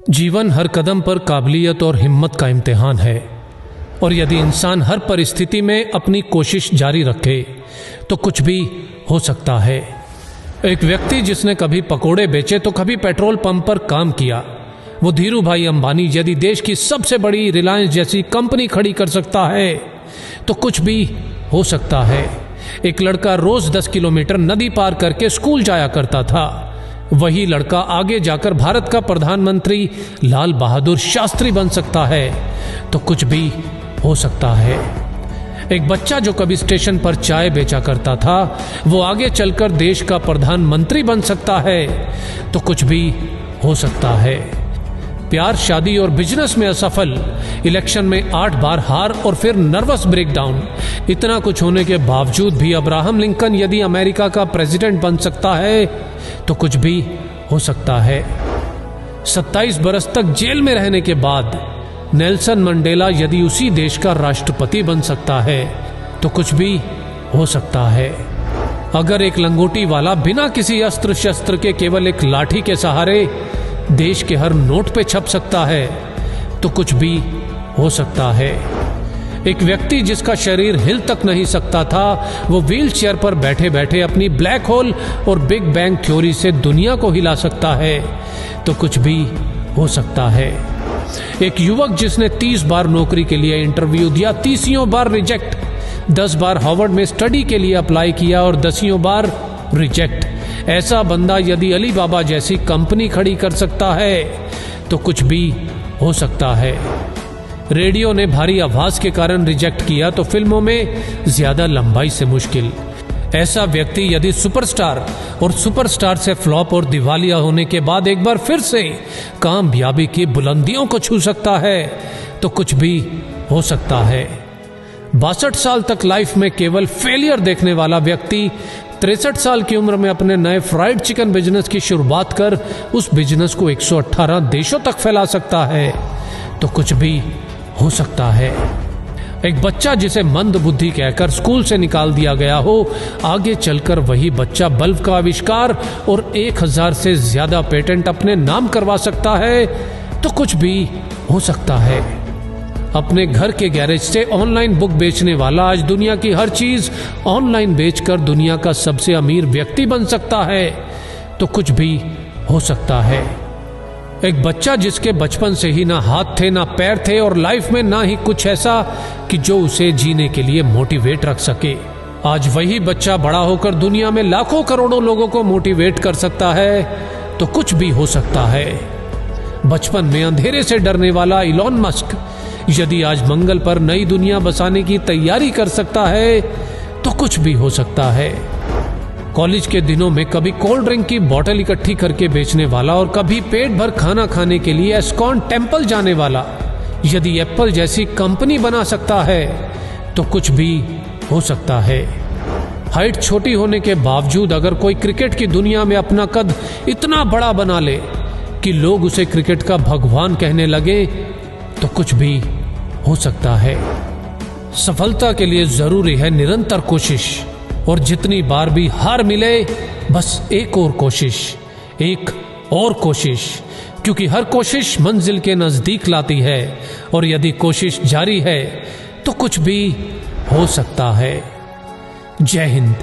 जीवन हर कदम पर काबिलियत और हिम्मत का इम्तिहान है, और यदि इंसान हर परिस्थिति में अपनी कोशिश जारी रखे तो कुछ भी हो सकता है। एक व्यक्ति जिसने कभी पकोड़े बेचे तो कभी पेट्रोल पंप पर काम किया, वो धीरू भाई अंबानी यदि देश की सबसे बड़ी रिलायंस जैसी कंपनी खड़ी कर सकता है तो कुछ भी हो सकता है। एक लड़का रोज 10 किलोमीटर नदी पार करके स्कूल जाया करता था। वही लड़का आगे जाकर भारत का प्रधानमंत्री लाल बहादुर शास्त्री बन सकता है तो कुछ भी हो सकता है। एक बच्चा जो कभी स्टेशन पर चाय बेचा करता था वो आगे चलकर देश का प्रधानमंत्री बन सकता है तो कुछ भी हो सकता है। प्यार, शादी और बिजनेस में असफल, इलेक्शन में 8 बार हार और फिर नर्वस ब्रेकडाउन, इतना कुछ होने के बावजूद भी अब्राहम लिंकन यदि अमेरिका का प्रेसिडेंट बन सकता है तो कुछ भी हो सकता है। 27 बरस तक जेल में रहने के बाद नेल्सन मंडेला यदि उसी देश का राष्ट्रपति बन सकता है तो कुछ भी हो सकता है। अगर एक लंगोटी वाला बिना किसी अस्त्र शस्त्र के केवल एक लाठी के सहारे देश के हर नोट पे छप सकता है तो कुछ भी हो सकता है। एक व्यक्ति जिसका शरीर हिल तक नहीं सकता था वो व्हील चेयर पर बैठे बैठे अपनी ब्लैक होल और बिग बैंग थ्योरी से दुनिया को हिला सकता है तो कुछ भी हो सकता है। एक युवक जिसने 30 बार नौकरी के लिए इंटरव्यू दिया, 30 बार रिजेक्ट, 10 बार हार्वर्ड में स्टडी के लिए अप्लाई किया और 10 बार रिजेक्ट, ऐसा बंदा यदि अली बाबा जैसी कंपनी खड़ी कर सकता है तो कुछ भी हो सकता है। रेडियो ने भारी आवाज के कारण रिजेक्ट किया तो फिल्मों में ज्यादा लंबाई से मुश्किल। ऐसा व्यक्ति यदि सुपरस्टार और सुपरस्टार से फ्लॉप और दिवालिया होने के बाद एक बार फिर से कामयाबी की बुलंदियों को छू सकता है तो कुछ भी हो सकता है। 62 साल तक लाइफ में केवल फेलियर देखने वाला व्यक्ति 63 साल की उम्र में अपने नए फ्राइड चिकन बिजनेस की शुरुआत कर उस बिजनेस को 118 देशों तक फैला सकता है तो कुछ भी हो सकता है। एक बच्चा जिसे मंद बुद्धि कहकर स्कूल से निकाल दिया गया हो, आगे चलकर वही बच्चा बल्ब का आविष्कार और 1000 से ज्यादा पेटेंट अपने नाम करवा सकता है तो कुछ भी हो सकता है। अपने घर के गैरेज से ऑनलाइन बुक बेचने वाला आज दुनिया की हर चीज ऑनलाइन बेचकर दुनिया का सबसे अमीर व्यक्ति बन सकता है तो कुछ भी हो सकता है। एक बच्चा जिसके बचपन से ही ना हाथ थे ना पैर थे और लाइफ में ना ही कुछ ऐसा कि जो उसे जीने के लिए मोटिवेट रख सके, आज वही बच्चा बड़ा होकर दुनिया में लाखों करोड़ों लोगों को मोटिवेट कर सकता है तो कुछ भी हो सकता है। बचपन में अंधेरे से डरने वाला इलॉन मस्क यदि आज मंगल पर नई दुनिया बसाने की तैयारी कर सकता है तो कुछ भी हो सकता है। कॉलेज के दिनों में कभी कोल्ड ड्रिंक की बोतल इकट्ठी करके बेचने वाला और कभी पेट भर खाना खाने के लिए एस्कॉन टेम्पल जाने वाला यदि एप्पल जैसी कंपनी बना सकता है तो कुछ भी हो सकता है। हाइट छोटी होने के बावजूद अगर कोई क्रिकेट की दुनिया में अपना कद इतना बड़ा बना ले कि लोग उसे क्रिकेट का भगवान कहने लगे तो कुछ भी हो सकता है। सफलता के लिए जरूरी है निरंतर कोशिश, और जितनी बार भी हार मिले बस एक और कोशिश, एक और कोशिश, क्योंकि हर कोशिश मंजिल के नजदीक लाती है और यदि कोशिश जारी है तो कुछ भी हो सकता है। जय हिंद।